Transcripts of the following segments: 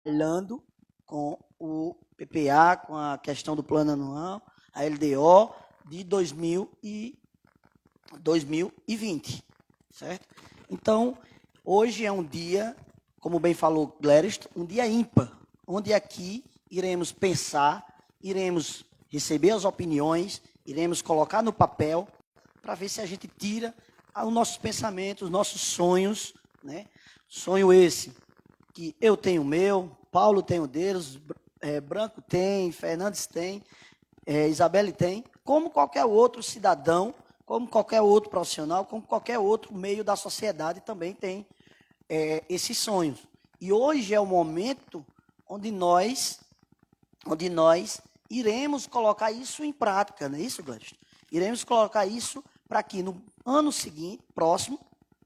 trabalhando com o PPA, com a questão do plano anual, a LDO de 2020, certo? Então, hoje é um dia, como bem falou Gléris, um dia ímpar, onde aqui iremos pensar, iremos receber as opiniões, iremos colocar no papel para ver se a gente tira os nossos pensamentos, os nossos sonhos, né? Sonho esse que eu tenho o meu, Paulo tem o deles, Branco tem, Fernandes tem, Isabelle tem, como qualquer outro cidadão, como qualquer outro profissional, como qualquer outro meio da sociedade também tem esses sonhos. E hoje é o momento onde nós iremos colocar isso em prática, não é isso, Gladys? Iremos colocar isso para que no ano seguinte, próximo,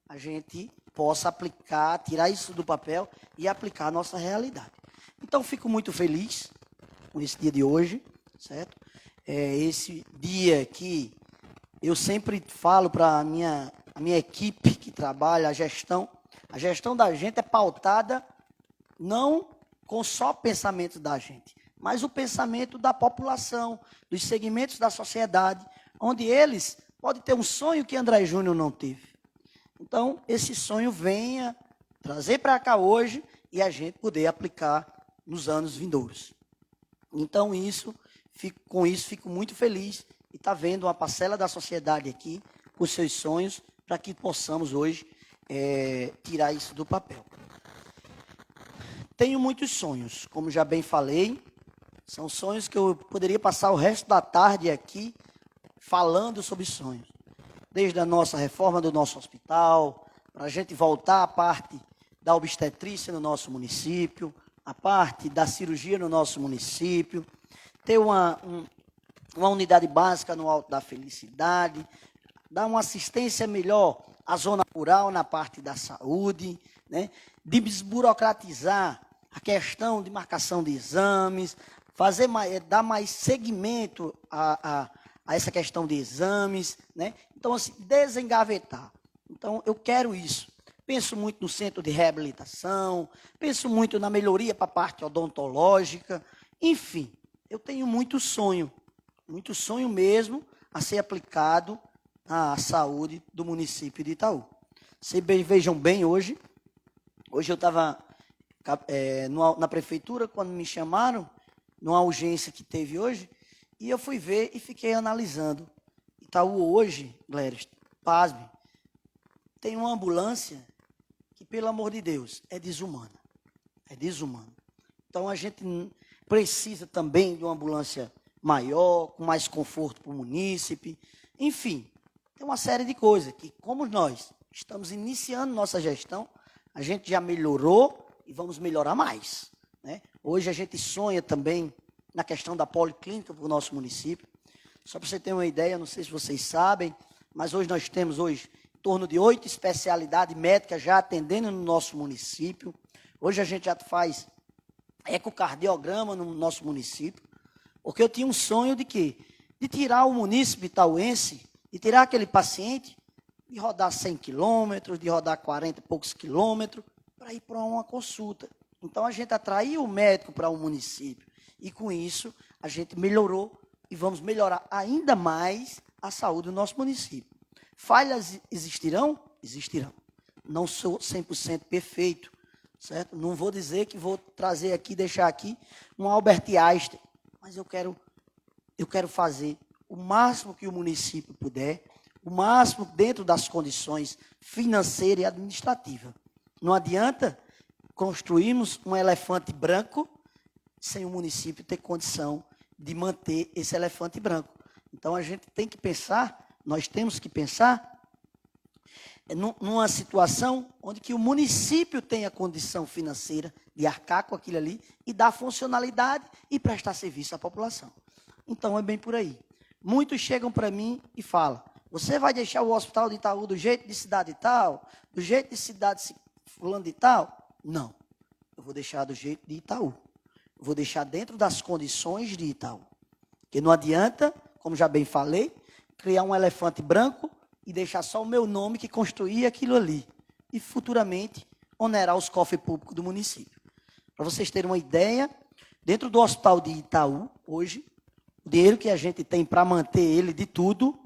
a gente possa aplicar, tirar isso do papel e aplicar a nossa realidade. Então, fico muito feliz com esse dia de hoje, certo? Esse dia que eu sempre falo para a minha equipe que trabalha, a gestão da gente é pautada não com só pensamento da gente, mas o pensamento da população, dos segmentos da sociedade, onde eles podem ter um sonho que André Júnior não teve. Então, esse sonho venha trazer para cá hoje e a gente poder aplicar nos anos vindouros. Então, com isso, fico muito feliz e está vendo uma parcela da sociedade aqui com seus sonhos para que possamos hoje tirar isso do papel. Tenho muitos sonhos, como já bem falei, são sonhos que eu poderia passar o resto da tarde aqui falando sobre sonhos. Desde a nossa reforma do nosso hospital, para a gente voltar à parte da obstetrícia no nosso município, a parte da cirurgia no nosso município, ter uma unidade básica no Alto da Felicidade, dar uma assistência melhor à zona rural na parte da saúde, né? De desburocratizar a questão de marcação de exames, dar mais seguimento a essa questão de exames, né? Então, assim, desengavetar. Então, eu quero isso. Penso muito no centro de reabilitação, penso muito na melhoria para a parte odontológica, enfim, eu tenho muito sonho mesmo a ser aplicado à saúde do município de Itaú. Vocês vejam bem hoje eu estava na prefeitura, quando me chamaram, numa urgência que teve hoje, e eu fui ver e fiquei analisando. Itaú hoje, Gléris, pasme, tem uma ambulância que, pelo amor de Deus, é desumana. É desumana. Então, a gente precisa também de uma ambulância maior, com mais conforto para o munícipe. Enfim, tem uma série de coisas que, como nós estamos iniciando nossa gestão, a gente já melhorou e vamos melhorar mais, né? Hoje a gente sonha também na questão da policlínica para o nosso município. Só para você ter uma ideia, não sei se vocês sabem, mas hoje nós temos em torno de 8 especialidades médicas já atendendo no nosso município. Hoje a gente já faz ecocardiograma no nosso município, porque eu tinha um sonho de quê? De tirar o munícipe itauense, de tirar aquele paciente, de rodar 100 quilômetros, de rodar 40 e poucos quilômetros, para ir para uma consulta. Então, a gente atraiu o médico para o município. E, com isso, a gente melhorou e vamos melhorar ainda mais a saúde do nosso município. Falhas existirão? Existirão. Não sou 100% perfeito, certo? Não vou dizer que vou trazer aqui, deixar aqui um Albert Einstein, mas eu quero fazer o máximo que o município puder, o máximo dentro das condições financeiras e administrativas. Não adianta construirmos um elefante branco sem o município ter condição de manter esse elefante branco. Então, a gente tem que pensar, nós temos que pensar numa situação onde que o município tenha condição financeira de arcar com aquilo ali e dar funcionalidade e prestar serviço à população. Então, é bem por aí. Muitos chegam para mim e falam, você vai deixar o hospital de Itaú do jeito de cidade e tal? Do jeito de cidade fulano de tal? Não. Eu vou deixar do jeito de Itaú. Eu vou deixar dentro das condições de Itaú. Porque não adianta, como já bem falei, criar um elefante branco e deixar só o meu nome que construir aquilo ali. E futuramente onerar os cofres públicos do município. Para vocês terem uma ideia, dentro do hospital de Itaú, hoje, o dinheiro que a gente tem para manter ele de tudo,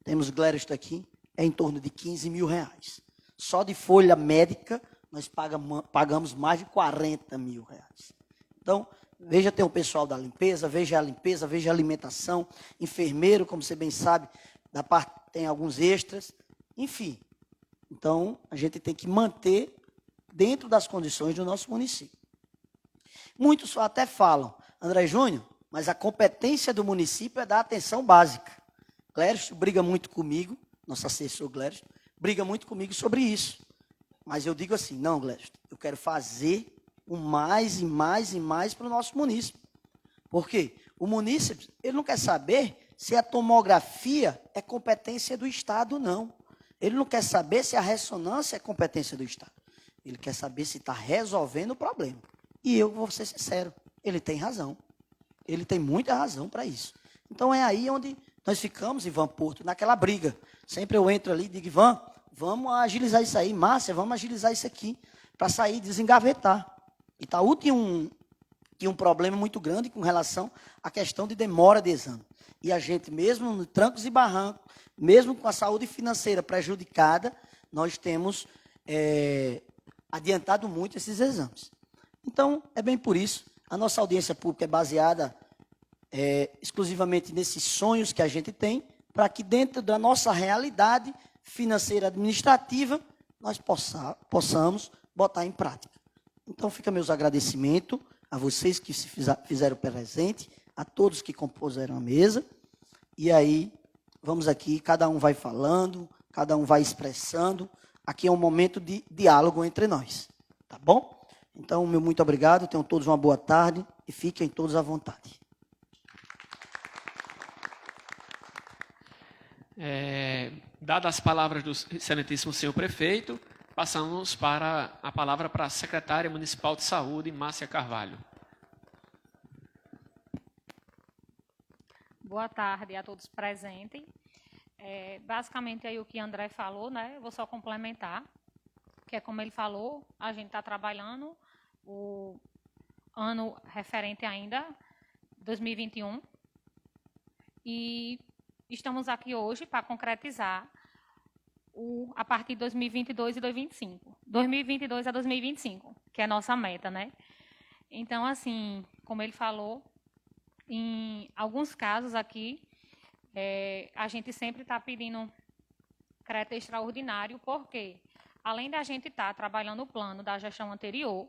temos Glérito aqui, é em torno de 15 mil reais. Só de folha médica, nós pagamos mais de 40 mil reais. Então, veja, tem o pessoal da limpeza, veja a alimentação, enfermeiro, como você bem sabe, da parte tem alguns extras, enfim. Então, a gente tem que manter dentro das condições do nosso município. Muitos até falam, André Júnior, mas a competência do município é dar atenção básica. Glércio briga muito comigo, nosso assessor Glércio, briga muito comigo sobre isso. Mas eu digo assim, não, Glércio, eu quero fazer o mais e mais e mais para o nosso município. Por quê? O município, ele não quer saber se a tomografia é competência do Estado ou não. Ele não quer saber se a ressonância é competência do Estado. Ele quer saber se está resolvendo o problema. E eu vou ser sincero, ele tem razão. Ele tem muita razão para isso. Então é aí onde nós ficamos, Ivan Porto, naquela briga. Sempre eu entro ali e digo, Ivan, vamos agilizar isso aí. Márcia, vamos agilizar isso aqui, para sair e desengavetar. Itaú tinha um problema muito grande com relação à questão de demora de exame. E a gente, mesmo no trancos e barrancos, mesmo com a saúde financeira prejudicada, nós temos adiantado muito esses exames. Então, é bem por isso, a nossa audiência pública é baseada exclusivamente nesses sonhos que a gente tem, para que dentro da nossa realidade financeira administrativa, nós possamos botar em prática. Então, fica meus agradecimentos a vocês que se fizeram presente, a todos que compuseram a mesa, e aí, vamos aqui, cada um vai falando, cada um vai expressando, aqui é um momento de diálogo entre nós, tá bom? Então, meu muito obrigado, tenham todos uma boa tarde e fiquem todos à vontade. Dadas as palavras do excelentíssimo senhor prefeito, passamos para a palavra para a secretária municipal de saúde, Márcia Carvalho. Boa tarde a todos presentes. Basicamente, aí o que André falou, né? Eu vou só complementar, que é como ele falou, a gente está trabalhando o ano referente ainda, 2021, e estamos aqui hoje para concretizar a partir de 2022 e 2025. 2022 a 2025, que é a nossa meta, né? Então, assim, como ele falou, em alguns casos aqui, a gente sempre está pedindo crédito extraordinário, porque, além da gente estar trabalhando o plano da gestão anterior,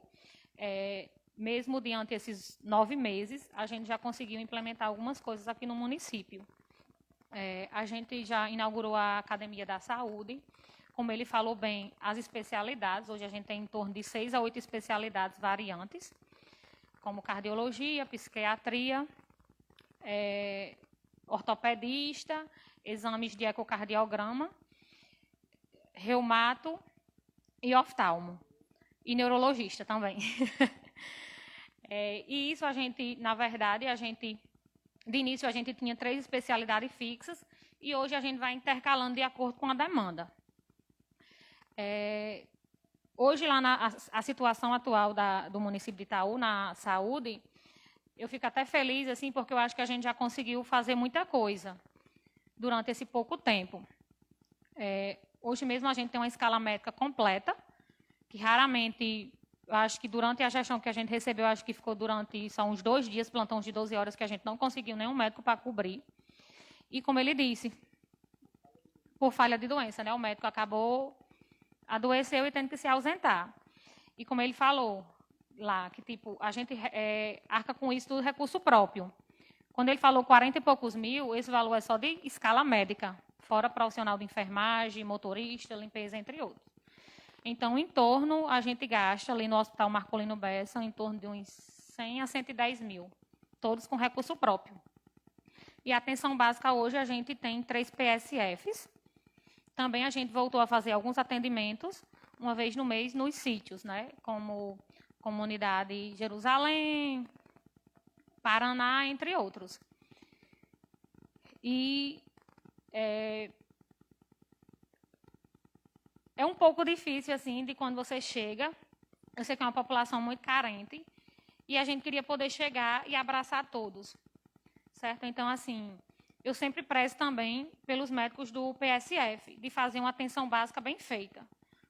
mesmo diante desses 9 meses, a gente já conseguiu implementar algumas coisas aqui no município. A gente já inaugurou a Academia da Saúde, como ele falou bem, as especialidades, hoje a gente tem em torno de 6 a 8 especialidades variantes, como cardiologia, psiquiatria, ortopedista, exames de ecocardiograma, reumato e oftalmo, e neurologista também. E isso a gente, na verdade, de início a gente tinha 3 especialidades fixas e hoje a gente vai intercalando de acordo com a demanda. Hoje, lá a situação atual do município de Itaú, na saúde, eu fico até feliz, assim, porque eu acho que a gente já conseguiu fazer muita coisa durante esse pouco tempo. Hoje mesmo a gente tem uma escala médica completa, que raramente, eu acho que durante a gestão que a gente recebeu, acho que ficou durante só uns 2 dias, plantões de 12 horas, que a gente não conseguiu nenhum médico para cobrir. E como ele disse, por falha de doença, né? O médico adoeceu e tendo que se ausentar. E como ele falou lá, que tipo, a gente arca com isso do recurso próprio. Quando ele falou 40 e poucos mil, esse valor é só de escala médica, fora profissional de enfermagem, motorista, limpeza, entre outros. Então, a gente gasta ali no Hospital Marcolino Bessa, em torno de uns 100 a 110 mil, todos com recurso próprio. E a atenção básica hoje a gente tem 3 PSFs. Também a gente voltou a fazer alguns atendimentos, uma vez no mês, nos sítios, né? Como Comunidade Jerusalém, Paraná, entre outros. E é um pouco difícil, assim, de quando você chega. Eu sei que é uma população muito carente e a gente queria poder chegar e abraçar todos, certo? Então, assim, eu sempre prezo também pelos médicos do PSF, de fazer uma atenção básica bem feita.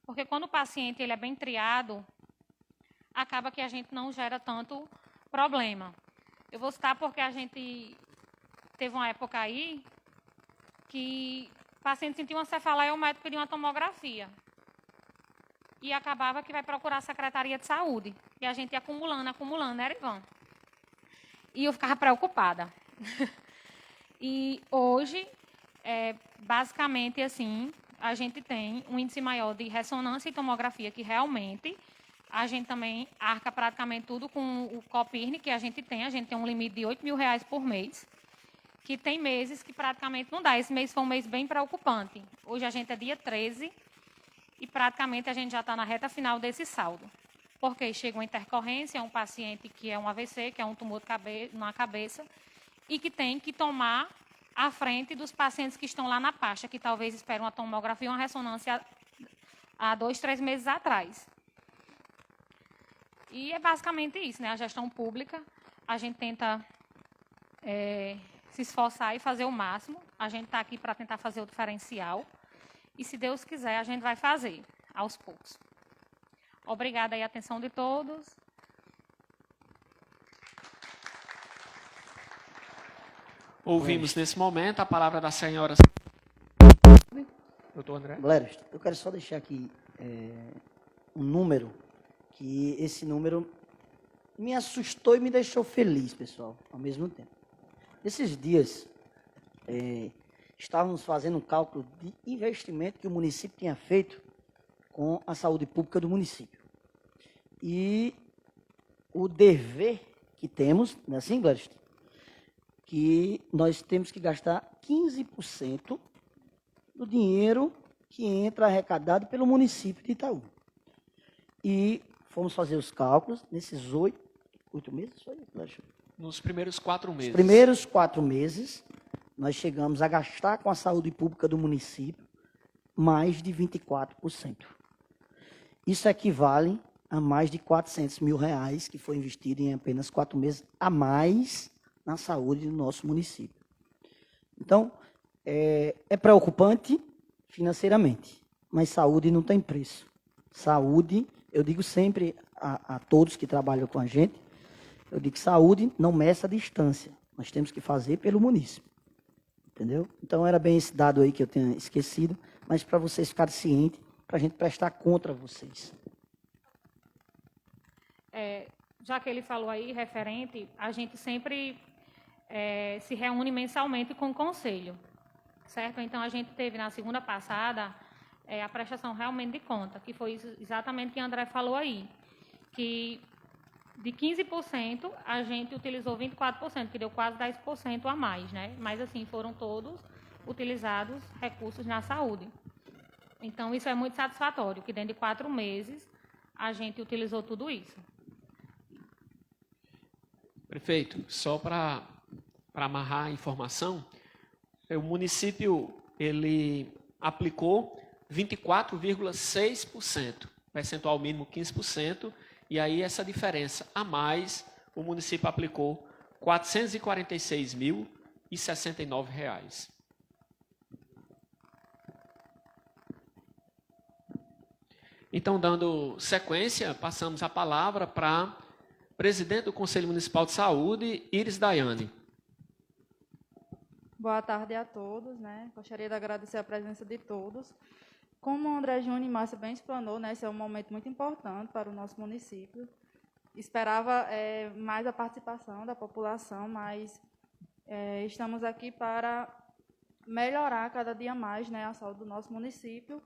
Porque quando o paciente ele é bem triado, acaba que a gente não gera tanto problema. Eu vou citar porque a gente teve uma época aí que o paciente sentiu uma cefaleia e o médico pediu uma tomografia. E acabava que vai procurar a Secretaria de Saúde. E a gente ia acumulando, né, Erivan? E eu ficava preocupada. E hoje, basicamente, assim, a gente tem um índice maior de ressonância e tomografia, que realmente a gente também arca praticamente tudo com o Copirne, que a gente tem um limite de R$8.000 por mês, que tem meses que praticamente não dá. Esse mês foi um mês bem preocupante. Hoje a gente é dia 13 e praticamente a gente já está na reta final desse saldo. Porque chega uma intercorrência, um paciente que é um AVC, que é um tumor na cabeça, e que tem que tomar à frente dos pacientes que estão lá na pasta, que talvez esperem uma tomografia ou uma ressonância há 2, 3 meses atrás. E é basicamente isso, né? A gestão pública, a gente tenta se esforçar e fazer o máximo. A gente está aqui para tentar fazer o diferencial. E, se Deus quiser, a gente vai fazer, aos poucos. Obrigada aí a atenção de todos. Ouvimos nesse momento a palavra da senhora. Doutor André. Glérios, eu quero só deixar aqui um número, que esse número me assustou e me deixou feliz, pessoal, ao mesmo tempo. Esses dias, estávamos fazendo um cálculo de investimento que o município tinha feito com a saúde pública do município. E o dever que temos, não é assim, Glérios? Que nós temos que gastar 15% do dinheiro que entra arrecadado pelo município de Itaú. E fomos fazer os cálculos nesses 8 meses, foi, Nos primeiros 4 meses. Nos primeiros 4 meses, nós chegamos a gastar com a saúde pública do município mais de 24%. Isso equivale a mais de R$400 mil que foi investido em apenas 4 meses a mais na saúde do nosso município. Então, é preocupante financeiramente, mas saúde não tem preço. Saúde, eu digo sempre a todos que trabalham com a gente, eu digo que saúde não meça a distância, nós temos que fazer pelo município. Entendeu? Então, era bem esse dado aí que eu tinha esquecido, mas para vocês ficarem cientes, para a gente prestar conta a vocês. Já que ele falou aí, referente, a gente sempre se reúne mensalmente com o conselho, certo? Então, a gente teve na segunda passada a prestação realmente de conta, que foi exatamente o que o André falou aí, que de 15%, a gente utilizou 24%, que deu quase 10% a mais, né? Mas, assim, foram todos utilizados recursos na saúde. Então, isso é muito satisfatório, que dentro de 4 meses, a gente utilizou tudo isso. Prefeito, só para amarrar a informação, o município ele aplicou 24,6%, percentual mínimo 15%, e aí essa diferença a mais, o município aplicou R$ 446.069. Então, dando sequência, passamos a palavra para presidente do Conselho Municipal de Saúde, Iris Daiane. Boa tarde a todos, né? Gostaria de agradecer a presença de todos. Como o André Júnior e Márcia bem explanou, né, esse é um momento muito importante para o nosso município. Esperava mais a participação da população, mas estamos aqui para melhorar cada dia mais, né, a saúde do nosso município.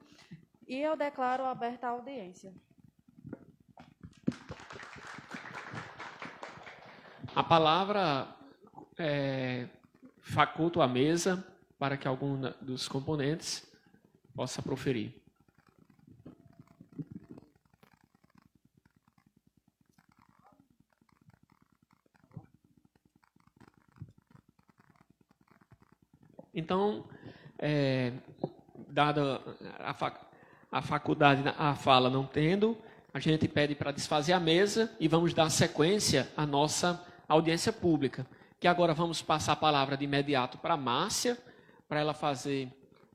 E eu declaro aberta a audiência. A palavra faculto à mesa para que algum dos componentes possa proferir. Então, dada a faculdade, a fala não tendo, a gente pede para desfazer a mesa e vamos dar sequência à nossa audiência pública, que agora vamos passar a palavra de imediato para a Márcia, para ela fazer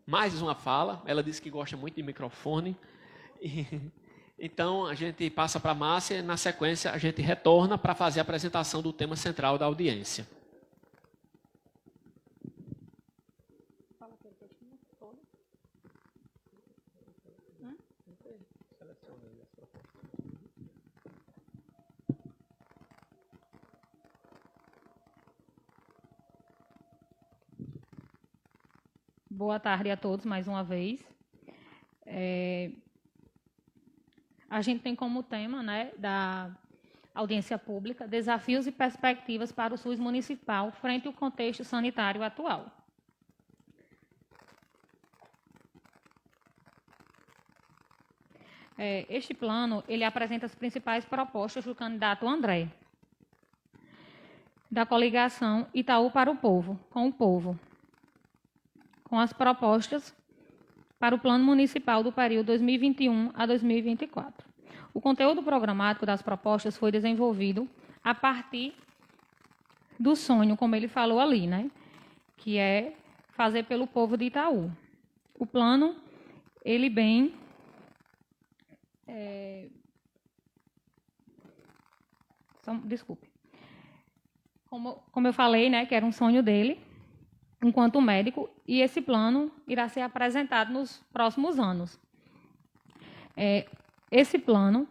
mais uma fala. Ela disse que gosta muito de microfone. Então, a gente passa para a Márcia e, na sequência, a gente retorna para fazer a apresentação do tema central da audiência. Boa tarde a todos, mais uma vez. A gente tem como tema, né, da audiência pública, desafios e perspectivas para o SUS municipal frente ao contexto sanitário atual. Este plano, ele apresenta as principais propostas do candidato André, da coligação Itaú para o Povo, com o povo, com as propostas para o Plano Municipal do período 2021 a 2024. O conteúdo programático das propostas foi desenvolvido a partir do sonho, como ele falou ali, né? Que é fazer pelo povo de Itaú. O plano, ele bem... Desculpe. Como eu falei, né, que era um sonho dele, enquanto médico, e esse plano irá ser apresentado nos próximos anos. Esse plano,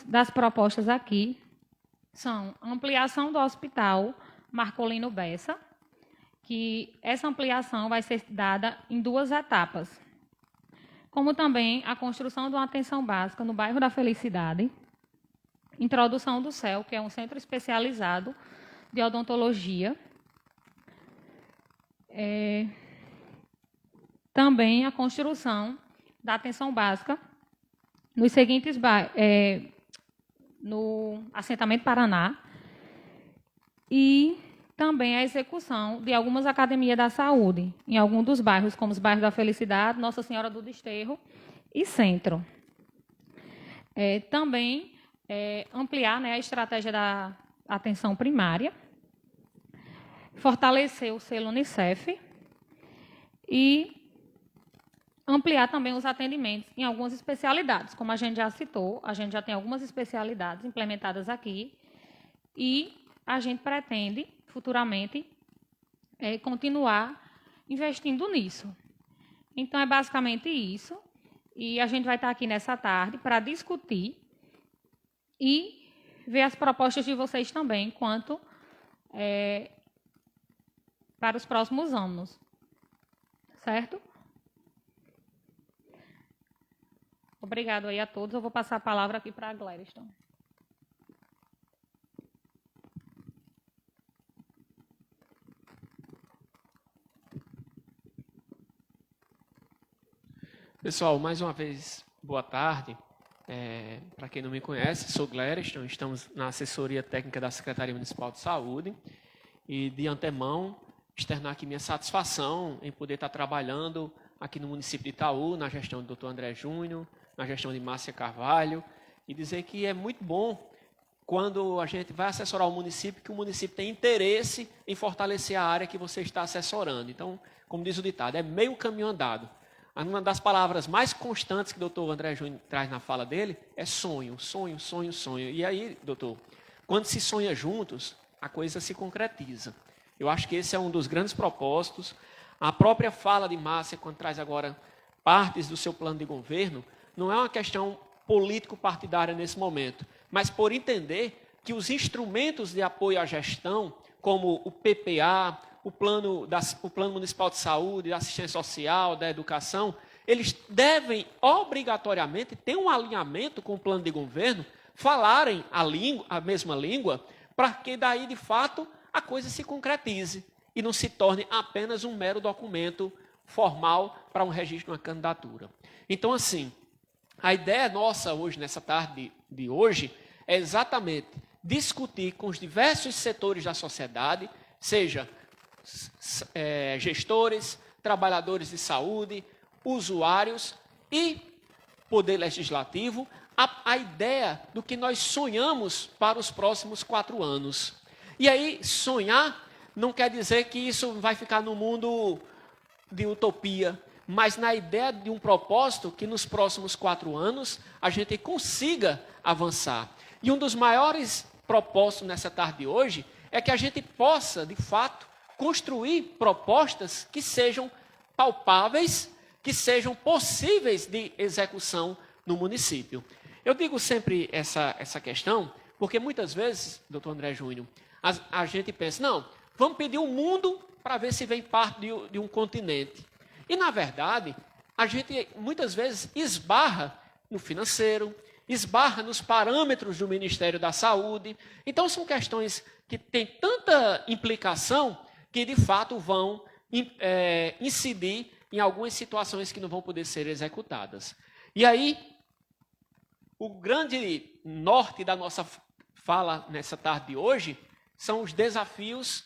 das propostas aqui, são ampliação do Hospital Marcolino Bessa, que essa ampliação vai ser dada em 2 etapas, como também a construção de uma atenção básica no bairro da Felicidade, introdução do CEL, que é um centro especializado de odontologia, também a construção da atenção básica nos seguintes no assentamento Paraná e também a execução de algumas academias da saúde em alguns dos bairros, como os bairros da Felicidade, Nossa Senhora do Desterro e Centro. Também ampliar, né, a estratégia da atenção primária, fortalecer o selo Unicef e ampliar também os atendimentos em algumas especialidades. Como a gente já citou, a gente já tem algumas especialidades implementadas aqui e a gente pretende, futuramente, continuar investindo nisso. Então, é basicamente isso. E a gente vai estar aqui nessa tarde para discutir e ver as propostas de vocês também, quanto para os próximos anos. Certo? Obrigado aí a todos. Eu vou passar a palavra aqui para a Gladstone. Pessoal, mais uma vez, boa tarde. Para quem não me conhece, sou Gladstone, estamos na assessoria técnica da Secretaria Municipal de Saúde e, de antemão, externar aqui minha satisfação em poder estar trabalhando aqui no município de Itaú, na gestão do Dr. André Júnior, na gestão de Márcia Carvalho, e dizer que é muito bom quando a gente vai assessorar o município, que o município tem interesse em fortalecer a área que você está assessorando. Então, como diz o ditado, é meio caminho andado. Uma das palavras mais constantes que o doutor André Júnior traz na fala dele é sonho, sonho, sonho, sonho. E aí, doutor, quando se sonha juntos, a coisa se concretiza. Eu acho que esse é um dos grandes propósitos. A própria fala de Márcia, quando traz agora partes do seu plano de governo, não é uma questão político-partidária nesse momento, mas por entender que os instrumentos de apoio à gestão, como o PPA, o Plano Municipal de Saúde, da Assistência Social, da Educação, eles devem obrigatoriamente ter um alinhamento com o plano de governo, falarem a mesma língua, para que daí, de fato, a coisa se concretize e não se torne apenas um mero documento formal para um registro de uma candidatura. Então, assim, a ideia nossa hoje, nessa tarde de hoje, é exatamente discutir com os diversos setores da sociedade, seja gestores, trabalhadores de saúde, usuários e Poder Legislativo, a ideia do que nós sonhamos para os próximos 4 anos. E aí, sonhar não quer dizer que isso vai ficar no mundo de utopia, mas na ideia de um propósito que nos próximos 4 anos a gente consiga avançar. E um dos maiores propósitos nessa tarde de hoje é que a gente possa, de fato, construir propostas que sejam palpáveis, que sejam possíveis de execução no município. Eu digo sempre essa questão, porque muitas vezes, doutor André Júnior, a gente pensa, não, vamos pedir o mundo para ver se vem parte de um continente. E, na verdade, a gente muitas vezes esbarra no financeiro, esbarra nos parâmetros do Ministério da Saúde. Então, são questões que têm tanta implicação que, de fato, vão incidir em algumas situações que não vão poder ser executadas. E aí, o grande norte da nossa fala nessa tarde de hoje são os desafios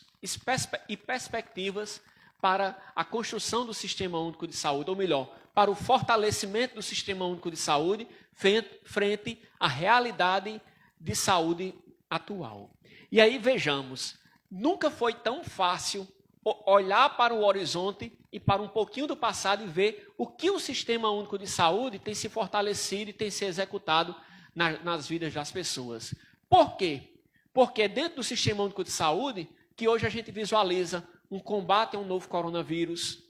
e perspectivas para a construção do Sistema Único de Saúde, ou melhor, para o fortalecimento do Sistema Único de Saúde frente à realidade de saúde atual. E aí vejamos, nunca foi tão fácil olhar para o horizonte e para um pouquinho do passado e ver o que o Sistema Único de Saúde tem se fortalecido e tem se executado nas vidas das pessoas. Por quê? Porque é dentro do Sistema Único de Saúde que hoje a gente visualiza um combate a um novo coronavírus.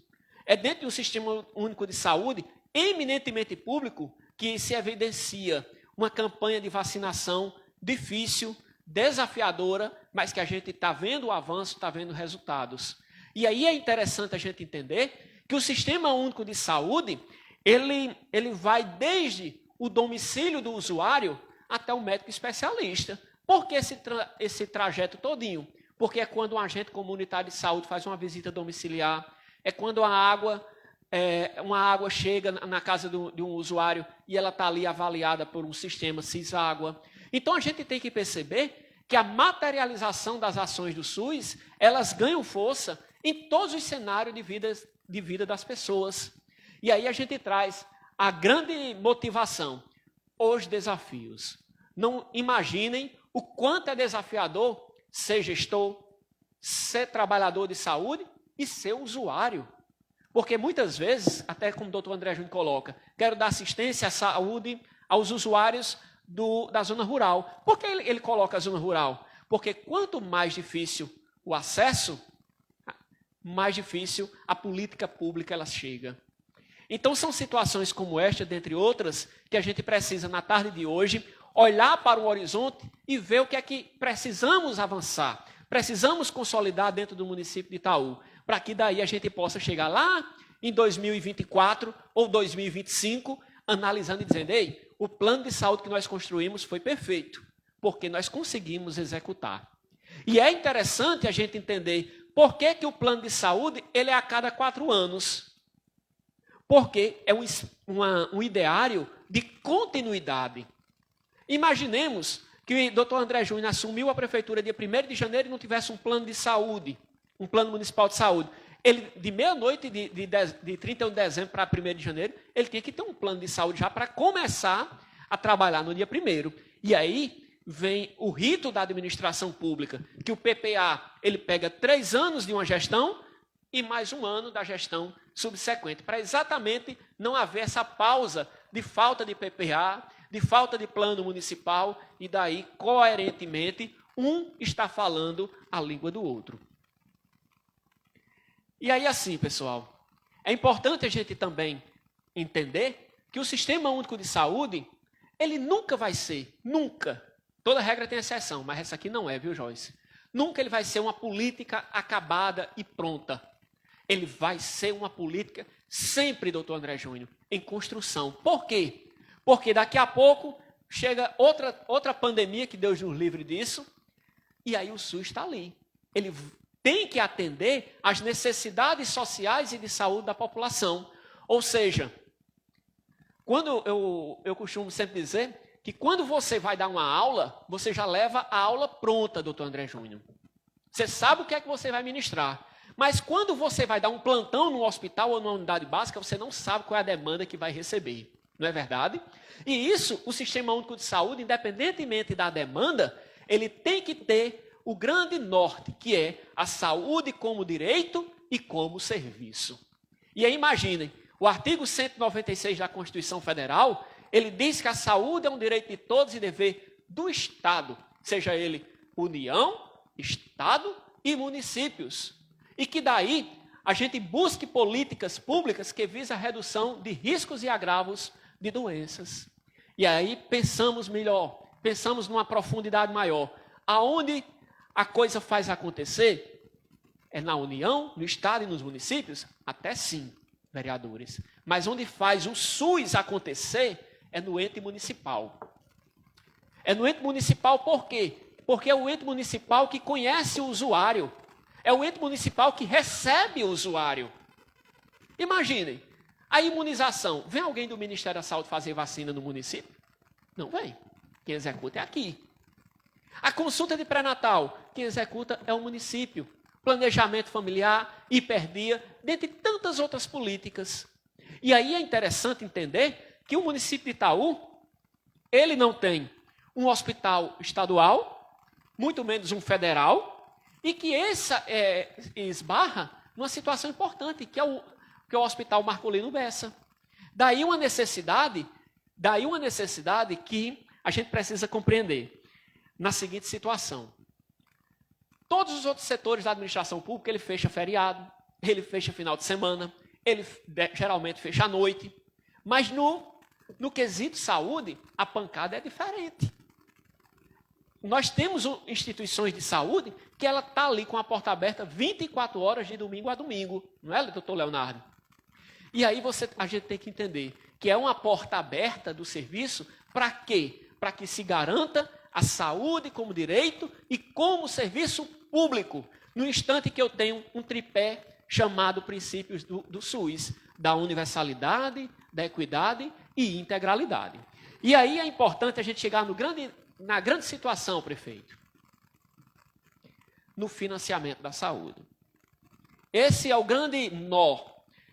É dentro do Sistema Único de Saúde, eminentemente público, que se evidencia uma campanha de vacinação difícil, desafiadora, mas que a gente está vendo o avanço, está vendo resultados. E aí é interessante a gente entender que o Sistema Único de Saúde, ele vai desde o domicílio do usuário até o médico especialista. Por que esse trajeto todinho? Porque é quando um agente comunitário de saúde faz uma visita domiciliar, é quando uma água chega na casa de um usuário e ela está ali avaliada por um sistema Ciságua. Então, a gente tem que perceber que a materialização das ações do SUS, elas ganham força em todos os cenários de vida das pessoas. E aí a gente traz a grande motivação, os desafios. Não imaginem o quanto é desafiador ser gestor, ser trabalhador de saúde e ser usuário. Porque muitas vezes, até como o doutor André Júnior coloca, quero dar assistência à saúde aos usuários da zona rural. Por que ele coloca a zona rural? Porque quanto mais difícil o acesso, mais difícil a política pública ela chega. Então são situações como esta, dentre outras, que a gente precisa, na tarde de hoje, olhar para o horizonte e ver o que é que precisamos avançar, precisamos consolidar dentro do município de Itaú, para que daí a gente possa chegar lá em 2024 ou 2025, analisando e dizendo, ei, o plano de saúde que nós construímos foi perfeito, porque nós conseguimos executar. E é interessante a gente entender por que o plano de saúde ele é a cada 4 anos. Porque é um ideário de continuidade. Imaginemos que o doutor André Júnior assumiu a prefeitura dia 1º de janeiro e não tivesse um plano de saúde, um plano municipal de saúde. Ele, de meia-noite de 31 de dezembro para 1º de janeiro, ele tinha que ter um plano de saúde já para começar a trabalhar no dia 1º. E aí vem o rito da administração pública, que o PPA ele pega 3 anos de uma gestão e mais 1 ano da gestão subsequente, para exatamente não haver essa pausa de falta de PPA, de falta de plano municipal, e daí, coerentemente, um está falando a língua do outro. E aí, assim, pessoal, é importante a gente também entender que o Sistema Único de Saúde, ele nunca vai ser, nunca, toda regra tem exceção, mas essa aqui não é, viu, Joyce? Nunca ele vai ser uma política acabada e pronta. Ele vai ser uma política sempre, doutor André Júnior, em construção. Por quê? Porque daqui a pouco chega outra pandemia, que Deus nos livre disso, e aí o SUS está ali. Ele tem que atender às necessidades sociais e de saúde da população. Ou seja, quando eu costumo sempre dizer que quando você vai dar uma aula, você já leva a aula pronta, doutor André Júnior. Você sabe o que é que você vai ministrar. Mas quando você vai dar um plantão no hospital ou numa unidade básica, você não sabe qual é a demanda que vai receber. não é verdade? E isso, o Sistema Único de Saúde, independentemente da demanda, ele tem que ter o grande norte, que é a saúde como direito e como serviço. E aí imaginem, o artigo 196 da Constituição Federal, ele diz que a saúde é um direito de todos e dever do Estado, seja ele União, Estado e municípios. E que daí a gente busque políticas públicas que visem a redução de riscos e agravos de doenças. E aí pensamos melhor, pensamos numa profundidade maior. Aonde a coisa faz acontecer é na União, no Estado e nos municípios? Até sim, vereadores. Mas onde faz o SUS acontecer é no ente municipal. É no ente municipal por quê? Porque é o ente municipal que conhece o usuário. É o ente municipal que recebe o usuário. Imaginem, a imunização. Vem alguém do Ministério da Saúde fazer vacina no município? Não vem. Quem executa é aqui. A consulta de pré-natal, quem executa é o município. Planejamento familiar, hiperdia, dentre tantas outras políticas. E aí é interessante entender que o município de Itaú, ele não tem um hospital estadual, muito menos um federal, e que essa esbarra numa situação importante, que é o Hospital Marcolino Bessa. Daí uma necessidade que a gente precisa compreender na seguinte situação. Todos os outros setores da administração pública, ele fecha feriado, ele fecha final de semana, ele geralmente fecha à noite, mas no quesito saúde, a pancada é diferente. Nós temos instituições de saúde que ela está ali com a porta aberta 24 horas de domingo a domingo. Não é, doutor Leonardo? E aí a gente tem que entender que é uma porta aberta do serviço para quê? Para que se garanta a saúde como direito e como serviço público. No instante que eu tenho um tripé chamado princípios do SUS, da universalidade, da equidade e integralidade. E aí é importante a gente chegar na grande situação, prefeito, no financiamento da saúde. Esse é o grande nó.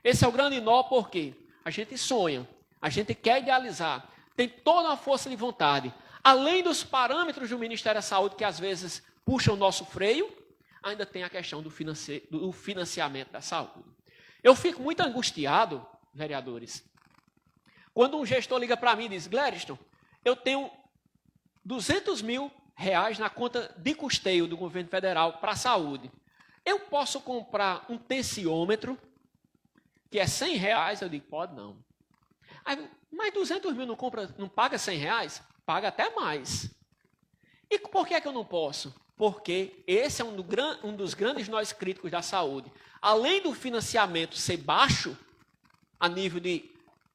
Esse é o grande nó porque a gente sonha, a gente quer idealizar, tem toda uma força de vontade. Além dos parâmetros do Ministério da Saúde, que às vezes puxam o nosso freio, ainda tem a questão do financiamento da saúde. Eu fico muito angustiado, vereadores, quando um gestor liga para mim e diz, Glériston, eu tenho 200 mil reais na conta de custeio do governo federal para a saúde. Eu posso comprar um tensiômetro, que é 100 reais? Eu digo, pode não. Aí, mas 200 mil não paga 100 reais? Paga até mais. E por que é que eu não posso? Porque esse é um dos grandes nós críticos da saúde. Além do financiamento ser baixo, a nível de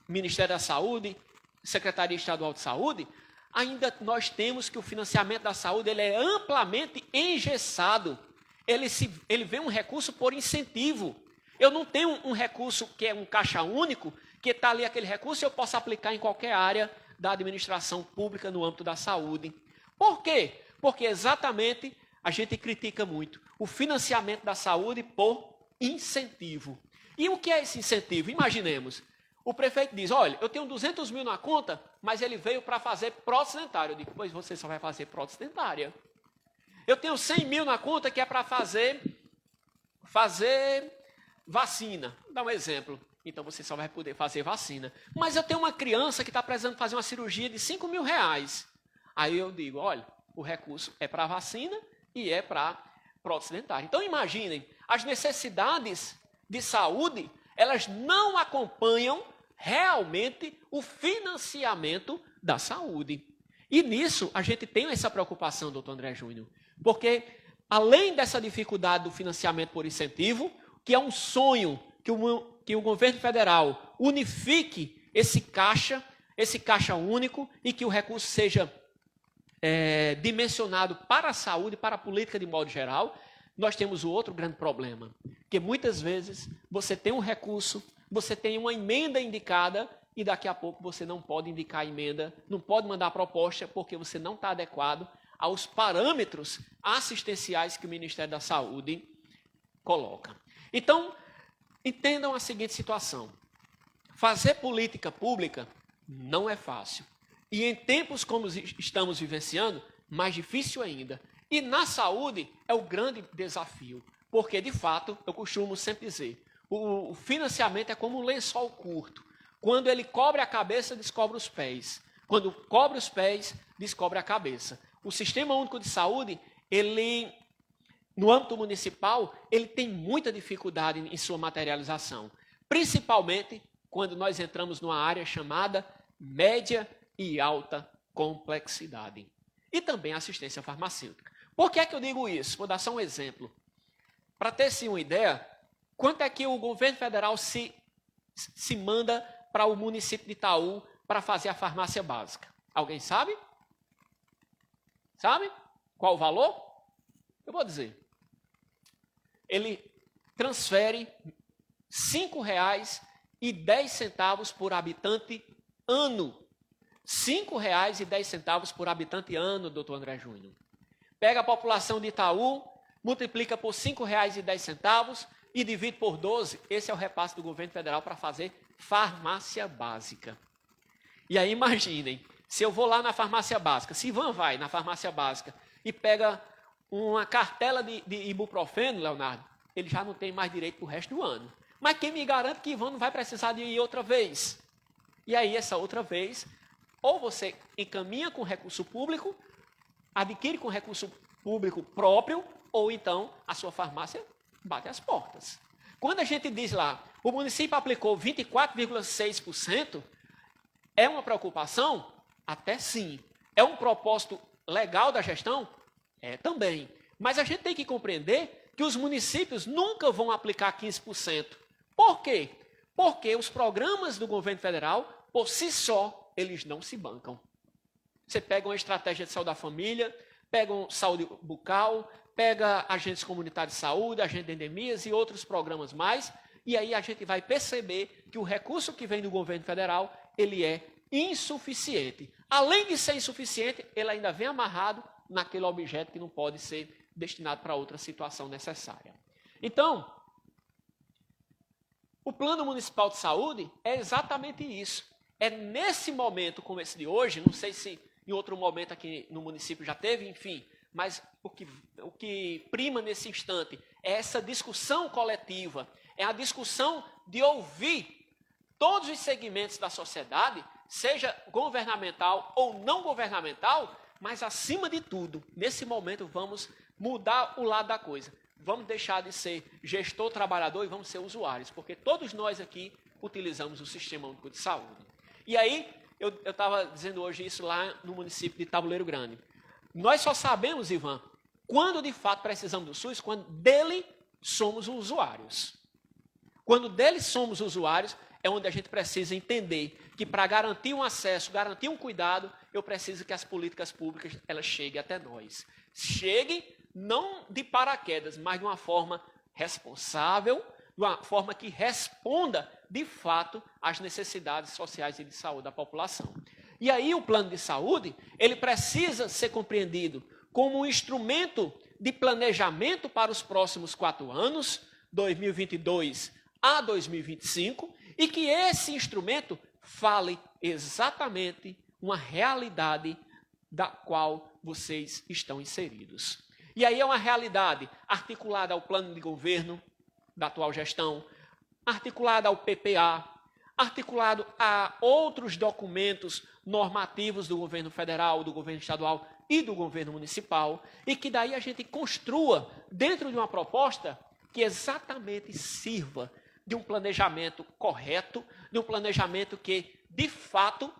Ministério da Saúde, Secretaria Estadual de Saúde, ainda nós temos que o financiamento da saúde ele é amplamente engessado. Ele vem um recurso por incentivo. Eu não tenho um recurso que é um caixa único, que está ali aquele recurso e eu posso aplicar em qualquer área da administração pública no âmbito da saúde. Por quê? Porque exatamente a gente critica muito o financiamento da saúde por incentivo. E o que é esse incentivo? Imaginemos, o prefeito diz, olha, eu tenho 200 mil na conta, mas ele veio para fazer prótese dentária. Eu digo, pois você só vai fazer prótese dentária. Eu tenho 100 mil na conta que é para fazer vacina. Vou dar um exemplo. Então você só vai poder fazer vacina. Mas eu tenho uma criança que está precisando fazer uma cirurgia de 5 mil reais. Aí eu digo, olha, o recurso é para vacina e é para prótese dentária. Então imaginem, as necessidades de saúde, elas não acompanham realmente o financiamento da saúde. E nisso a gente tem essa preocupação, doutor André Júnior, porque além dessa dificuldade do financiamento por incentivo, que é um sonho que o governo federal unifique esse caixa único e que o recurso seja dimensionado para a saúde, para a política de modo geral, nós temos o outro grande problema, que muitas vezes você tem um recurso, você tem uma emenda indicada e daqui a pouco você não pode indicar a emenda, não pode mandar a proposta porque você não está adequado aos parâmetros assistenciais que o Ministério da Saúde coloca. Então, entendam a seguinte situação. Fazer política pública não é fácil. E em tempos como estamos vivenciando, mais difícil ainda. E na saúde é o grande desafio, porque, de fato, eu costumo sempre dizer, o financiamento é como um lençol curto. Quando ele cobre a cabeça, descobre os pés. Quando cobre os pés, descobre a cabeça. O Sistema Único de Saúde, ele, no âmbito municipal, ele tem muita dificuldade em sua materialização. Principalmente quando nós entramos numa área chamada média e alta complexidade. E também assistência farmacêutica. Por que é que eu digo isso? Vou dar só um exemplo. Para ter sim uma ideia, quanto é que o governo federal se manda para o município de Itaú para fazer a farmácia básica? Alguém sabe? Sabe? Qual o valor? Eu vou dizer. Ele transfere R$ 5,10 por habitante ano. R$ 5,10 por habitante ano, doutor André Júnior. Pega a população de Itaú, multiplica por R$ 5,10 e divide por 12. Esse é o repasse do governo federal para fazer farmácia básica. E aí imaginem, se eu vou lá na farmácia básica, se Ivan vai na farmácia básica e pega uma cartela de ibuprofeno, Leonardo, ele já não tem mais direito para o resto do ano. Mas quem me garante que Ivan não vai precisar de ir outra vez? E aí, essa outra vez, ou você encaminha com recurso público, adquire com recurso público próprio, ou então a sua farmácia bate as portas. Quando a gente diz lá, o município aplicou 24,6%, é uma preocupação? Até sim. É um propósito legal da gestão? É também. Mas a gente tem que compreender que os municípios nunca vão aplicar 15%. Por quê? Porque os programas do governo federal, por si só, eles não se bancam. Você pega uma estratégia de saúde da família, pega saúde bucal, pega agentes comunitários de saúde, agente de endemias e outros programas mais, e aí a gente vai perceber que o recurso que vem do governo federal, ele é insuficiente. Além de ser insuficiente, ele ainda vem amarrado naquele objeto que não pode ser destinado para outra situação necessária. Então, o Plano Municipal de Saúde é exatamente isso. É nesse momento como esse de hoje, não sei se em outro momento aqui no município já teve, enfim, mas o que prima nesse instante é essa discussão coletiva, é a discussão de ouvir todos os segmentos da sociedade, seja governamental ou não governamental, mas acima de tudo, nesse momento vamos mudar o lado da coisa. Vamos deixar de ser gestor, trabalhador e vamos ser usuários, porque todos nós aqui utilizamos o Sistema Único de Saúde. E aí, eu estava dizendo hoje isso lá no município de Tabuleiro Grande. Nós só sabemos, Ivan, quando de fato precisamos do SUS, quando dele somos usuários. Quando dele somos usuários, é onde a gente precisa entender que para garantir um acesso, garantir um cuidado, eu preciso que as políticas públicas elas cheguem até nós. Cheguem não de paraquedas, mas de uma forma responsável, de uma forma que responda, de fato, às necessidades sociais e de saúde da população. E aí o plano de saúde, ele precisa ser compreendido como um instrumento de planejamento para os próximos 4 anos, 2022 a 2025, e que esse instrumento fale exatamente uma realidade da qual vocês estão inseridos. E aí é uma realidade articulada ao plano de governo da atual gestão, articulada ao PPA, articulado a outros documentos normativos do governo federal, do governo estadual e do governo municipal, e que daí a gente construa dentro de uma proposta que exatamente sirva de um planejamento correto, de um planejamento que, de fato,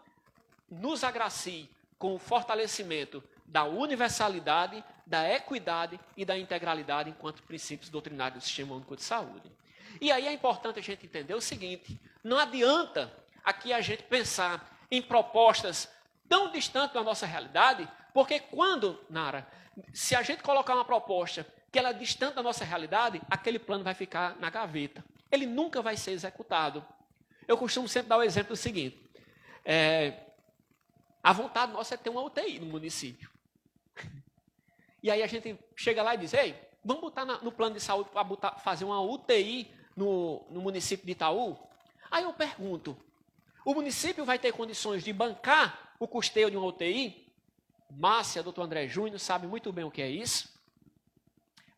nos agracie com o fortalecimento da universalidade, da equidade e da integralidade enquanto princípios doutrinários do Sistema Único de Saúde. E aí é importante a gente entender o seguinte, não adianta aqui a gente pensar em propostas tão distantes da nossa realidade, porque quando, Nara, se a gente colocar uma proposta que ela é distante da nossa realidade, aquele plano vai ficar na gaveta. Ele nunca vai ser executado. Eu costumo sempre dar o exemplo do seguinte, a vontade nossa é ter uma UTI no município. E aí a gente chega lá e diz, ei, vamos botar no plano de saúde para fazer uma UTI no município de Itaú? Aí eu pergunto, O município vai ter condições de bancar o custeio de uma UTI? Márcia, doutor André Júnior, sabe muito bem o que é isso.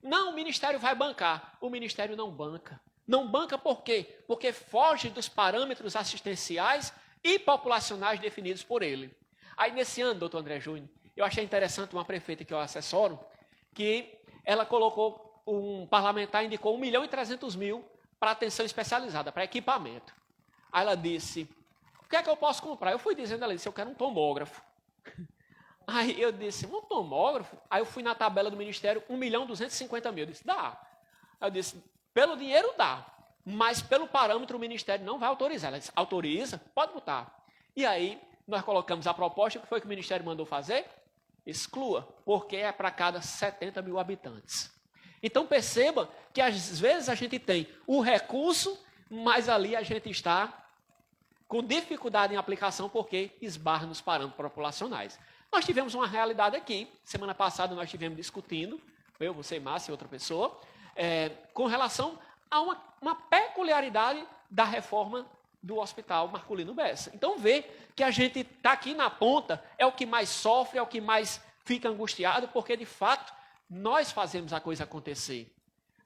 Não, o Ministério vai bancar. O Ministério não banca. Não banca por quê? Porque foge dos parâmetros assistenciais e populacionais definidos por ele. Aí, nesse ano, doutor André Júnior, eu achei interessante uma prefeita que eu assessoro, que ela colocou, um parlamentar indicou 1.300.000 para atenção especializada, para equipamento. Aí ela disse, o que é que eu posso comprar? Eu fui dizendo, ela disse, eu quero um tomógrafo. Aí eu disse, um tomógrafo? Aí eu fui na tabela do Ministério, 1.250.000. Eu disse, dá. Aí eu disse, pelo dinheiro dá, mas pelo parâmetro o Ministério não vai autorizar. Ela disse, autoriza? Pode botar. E aí nós colocamos a proposta, o que foi que o Ministério mandou fazer? Exclua, porque é para cada 70.000 habitantes. Então perceba que às vezes a gente tem o recurso, mas ali a gente está com dificuldade em aplicação porque esbarra nos parâmetros populacionais. Nós tivemos uma realidade aqui, semana passada nós estivemos discutindo, eu, você, Márcia e outra pessoa, com relação a uma peculiaridade da reforma do Hospital Marculino Bessa. Então vê que a gente está aqui na ponta, é o que mais sofre, é o que mais fica angustiado, porque de fato nós fazemos a coisa acontecer.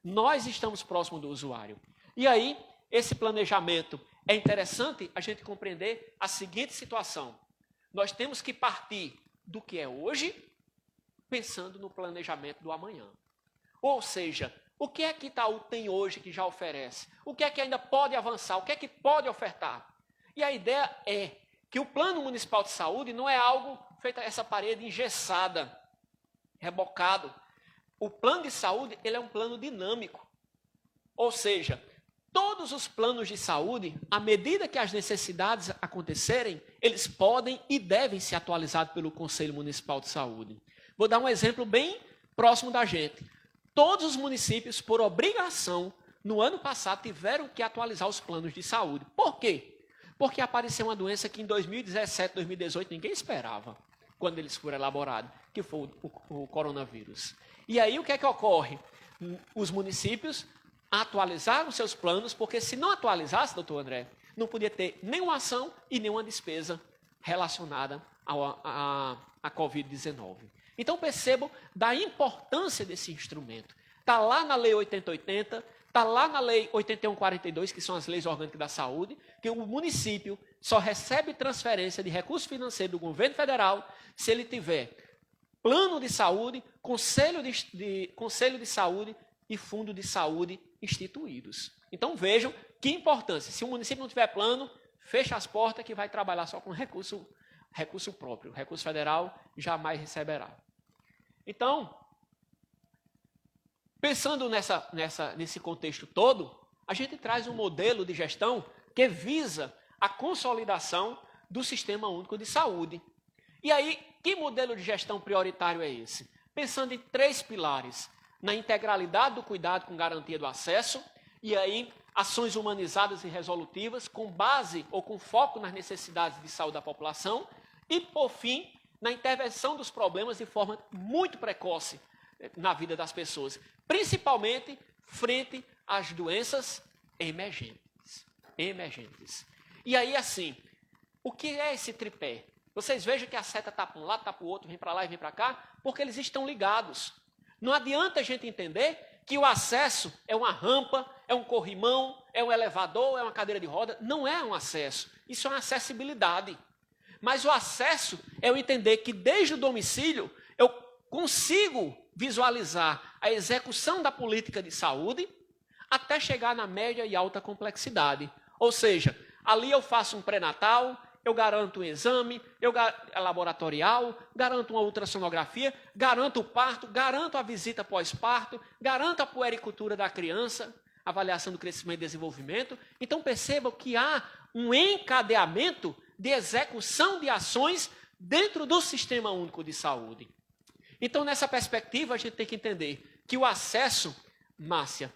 Nós estamos próximos do usuário. E aí, esse planejamento, é interessante a gente compreender a seguinte situação. Nós temos que partir do que é hoje, pensando no planejamento do amanhã. Ou seja, o que é que Itaú tem hoje que já oferece? O que é que ainda pode avançar? O que é que pode ofertar? E a ideia é que o Plano Municipal de Saúde não é algo feito essa parede engessada, rebocado. O plano de saúde ele é um plano dinâmico. Ou seja, todos os planos de saúde, à medida que as necessidades acontecerem, eles podem e devem ser atualizados pelo Conselho Municipal de Saúde. Vou dar um exemplo bem próximo da gente. Todos os municípios, por obrigação, no ano passado, tiveram que atualizar os planos de saúde. Por quê? Porque apareceu uma doença que em 2017, 2018, ninguém esperava, quando eles foram elaborados, que foi o coronavírus. E aí, o que é que ocorre? Os municípios atualizaram seus planos, porque se não atualizasse, doutor André, não podia ter nenhuma ação e nenhuma despesa relacionada à Covid-19. Então, percebam da importância desse instrumento. Está lá na Lei 8080, está lá na Lei 8142, que são as leis orgânicas da saúde, que o município só recebe transferência de recurso financeiro do governo federal se ele tiver plano de saúde, conselho de saúde e fundo de saúde instituídos. Então, vejam que importância. Se o município não tiver plano, fecha as portas que vai trabalhar só com recurso próprio. Recurso federal jamais receberá. Então, pensando nesse contexto todo, a gente traz um modelo de gestão que visa a consolidação do Sistema Único de Saúde. E aí, que modelo de gestão prioritário é esse? Pensando em 3 pilares. Na integralidade do cuidado com garantia do acesso, e aí ações humanizadas e resolutivas com base ou com foco nas necessidades de saúde da população, e, por fim, na intervenção dos problemas de forma muito precoce na vida das pessoas, principalmente frente às doenças emergentes. E aí, assim, o que é esse tripé? Vocês vejam que a seta está para um lado, está para o outro, vem para lá e vem para cá, porque eles estão ligados. Não adianta a gente entender que o acesso é uma rampa, é um corrimão, é um elevador, é uma cadeira de roda. Não é um acesso. Isso é uma acessibilidade. Mas o acesso é eu entender que desde o domicílio eu consigo visualizar a execução da política de saúde até chegar na média e alta complexidade. Ou seja, ali eu faço um pré-natal, eu garanto um exame, laboratorial, garanto uma ultrassonografia, garanto o parto, garanto a visita pós-parto, garanto a puericultura da criança, avaliação do crescimento e desenvolvimento. Então percebam que há um encadeamento de execução de ações dentro do Sistema Único de Saúde. Então, nessa perspectiva, a gente tem que entender que o acesso, Márcia,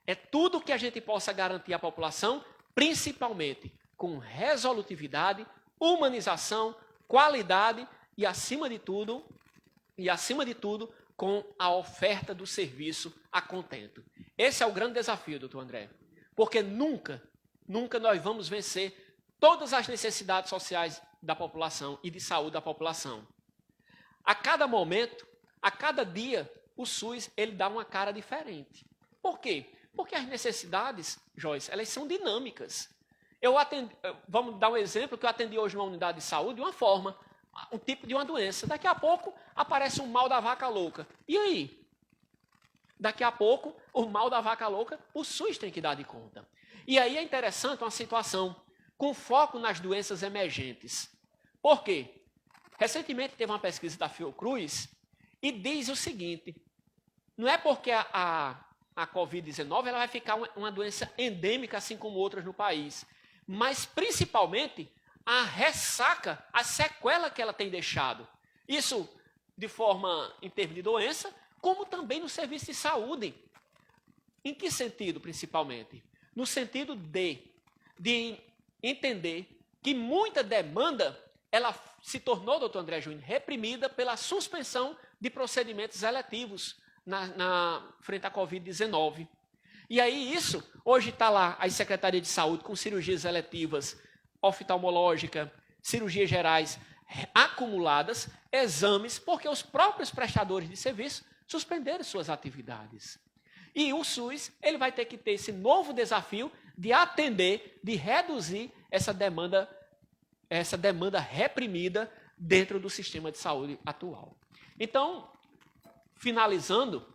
é tudo que a gente possa garantir à população, principalmente com resolutividade, humanização, qualidade e, acima de tudo, com a oferta do serviço a contento. Esse é o grande desafio, doutor André, porque nunca nós vamos vencer todas as necessidades sociais da população e de saúde da população. A cada momento, a cada dia, o SUS ele dá uma cara diferente. Por quê? Porque as necessidades, Joyce, elas são dinâmicas. Vamos dar um exemplo que eu atendi hoje numa unidade de saúde de uma forma, um tipo de uma doença. Daqui a pouco aparece um mal da vaca louca. E aí? Daqui a pouco, o mal da vaca louca, o SUS tem que dar de conta. E aí é interessante uma situação com foco nas doenças emergentes. Por quê? Recentemente teve uma pesquisa da Fiocruz e diz o seguinte, não é porque a Covid-19 ela vai ficar uma doença endêmica, assim como outras no país, mas principalmente a ressaca, a sequela que ela tem deixado. Isso de forma em termos de doença, como também no serviço de saúde. Em que sentido, principalmente? No sentido de entender que muita demanda ela se tornou, doutor André Júnior, reprimida pela suspensão de procedimentos eletivos frente à Covid-19. E aí isso, hoje está lá a Secretaria de Saúde com cirurgias eletivas, oftalmológica, cirurgias gerais acumuladas, exames, porque os próprios prestadores de serviço suspenderam suas atividades. E o SUS ele vai ter que ter esse novo desafio de atender, de reduzir essa demanda reprimida dentro do sistema de saúde atual. Então, finalizando,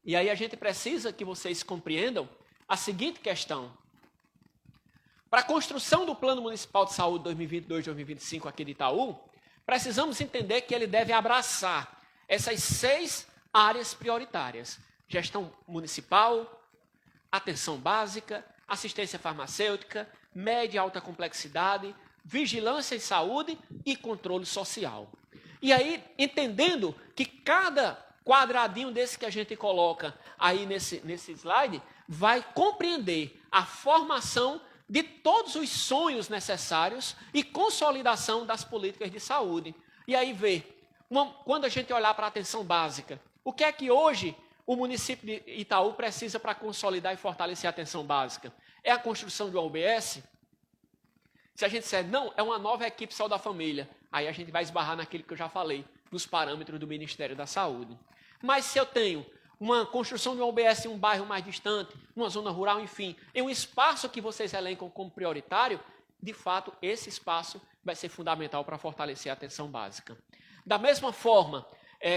e aí a gente precisa que vocês compreendam a seguinte questão. Para a construção do Plano Municipal de Saúde 2022-2025 aqui de Itaú, precisamos entender que ele deve abraçar essas 6 áreas prioritárias: gestão municipal, atenção básica, assistência farmacêutica, média e alta complexidade, vigilância em saúde e controle social. E aí, entendendo que cada quadradinho desse que a gente coloca aí nesse slide vai compreender a formação de todos os sonhos necessários e consolidação das políticas de saúde. E aí quando a gente olhar para a atenção básica, o que é que hoje o município de Itaú precisa para consolidar e fortalecer a atenção básica? É a construção de uma UBS? Se a gente disser, não, é uma nova equipe Saúde da Família, aí a gente vai esbarrar naquilo que eu já falei, nos parâmetros do Ministério da Saúde. Mas se eu tenho uma construção de uma UBS em um bairro mais distante, numa zona rural, enfim, em um espaço que vocês elencam como prioritário, de fato, esse espaço vai ser fundamental para fortalecer a atenção básica. Da mesma forma,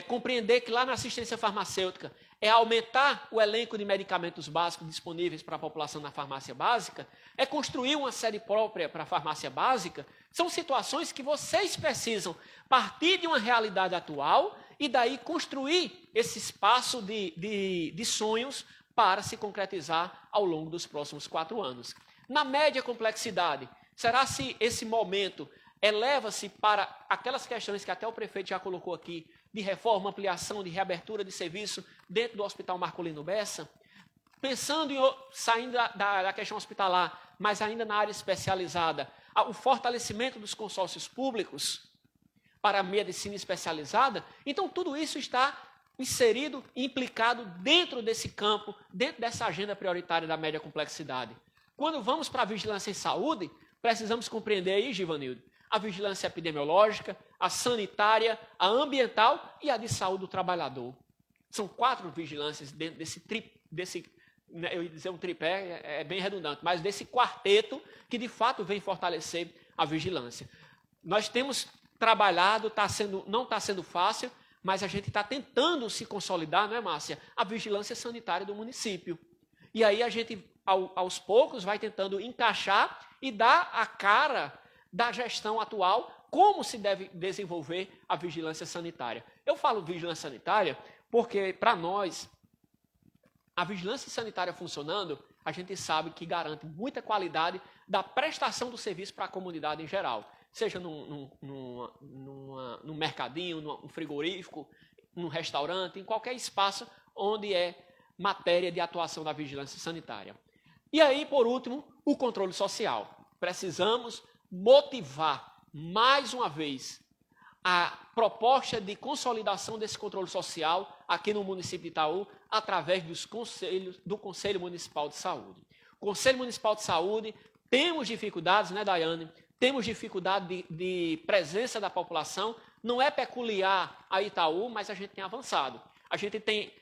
compreender que lá na assistência farmacêutica é aumentar o elenco de medicamentos básicos disponíveis para a população na farmácia básica, é construir uma sede própria para a farmácia básica, são situações que vocês precisam partir de uma realidade atual e daí construir esse espaço de sonhos para se concretizar ao longo dos próximos 4 anos. Na média complexidade, será se esse momento eleva-se para aquelas questões que até o prefeito já colocou aqui, de reforma, ampliação, de reabertura de serviço dentro do Hospital Marcolino Bessa, pensando saindo da questão hospitalar, mas ainda na área especializada, o fortalecimento dos consórcios públicos para a medicina especializada, então tudo isso está inserido e implicado dentro desse campo, dentro dessa agenda prioritária da média complexidade. Quando vamos para a vigilância em saúde, precisamos compreender aí, Givanildo, a vigilância epidemiológica, a sanitária, a ambiental e a de saúde do trabalhador. São 4 vigilâncias dentro desse eu ia dizer um tripé, é bem redundante, mas desse quarteto que de fato vem fortalecer a vigilância. Nós temos trabalhado, não está sendo fácil, mas a gente está tentando se consolidar, não é, Márcia? A vigilância sanitária do município. E aí a gente, aos poucos, vai tentando encaixar e dar a cara da gestão atual, como se deve desenvolver a vigilância sanitária. Eu falo vigilância sanitária porque, para nós, a vigilância sanitária funcionando, a gente sabe que garante muita qualidade da prestação do serviço para a comunidade em geral. Seja num mercadinho, num frigorífico, num restaurante, em qualquer espaço onde é matéria de atuação da vigilância sanitária. E aí, por último, o controle social. Precisamos motivar, mais uma vez, a proposta de consolidação desse controle social aqui no município de Itaú, através do Conselho Municipal de Saúde. O Conselho Municipal de Saúde Temos dificuldades, né, Daiane? Temos dificuldade de presença da população. Não é peculiar a Itaú, mas a gente tem avançado. A gente tem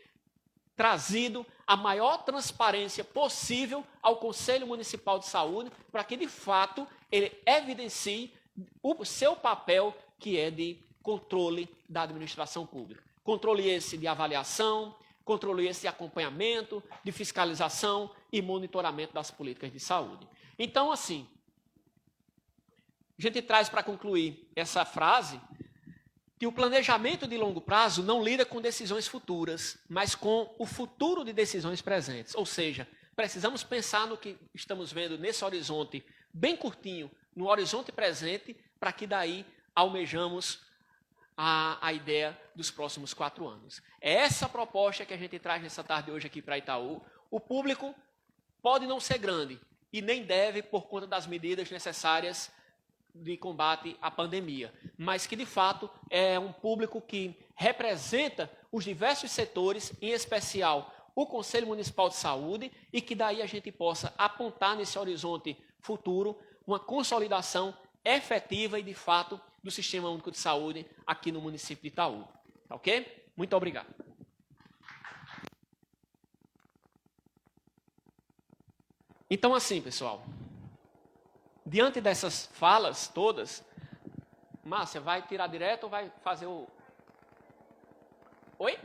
trazido a maior transparência possível ao Conselho Municipal de Saúde para que, de fato, ele evidencie o seu papel, que é de controle da administração pública. Controle esse de avaliação, controle esse de acompanhamento, de fiscalização e monitoramento das políticas de saúde. Então, assim, a gente traz para concluir essa frase que o planejamento de longo prazo não lida com decisões futuras, mas com o futuro de decisões presentes. Ou seja, precisamos pensar no que estamos vendo nesse horizonte bem curtinho, no horizonte presente, para que daí almejamos a ideia dos próximos 4 anos. É essa proposta que a gente traz nessa tarde hoje aqui para Itaú. O público pode não ser grande e nem deve por conta das medidas necessárias de combate à pandemia, mas que, de fato, é um público que representa os diversos setores, em especial o Conselho Municipal de Saúde, e que daí a gente possa apontar nesse horizonte futuro uma consolidação efetiva e, de fato, do Sistema Único de Saúde aqui no município de Itaú. Tá ok? Muito obrigado. Então, assim, pessoal, diante dessas falas todas, Márcia, vai tirar direto ou vai fazer o... Oi?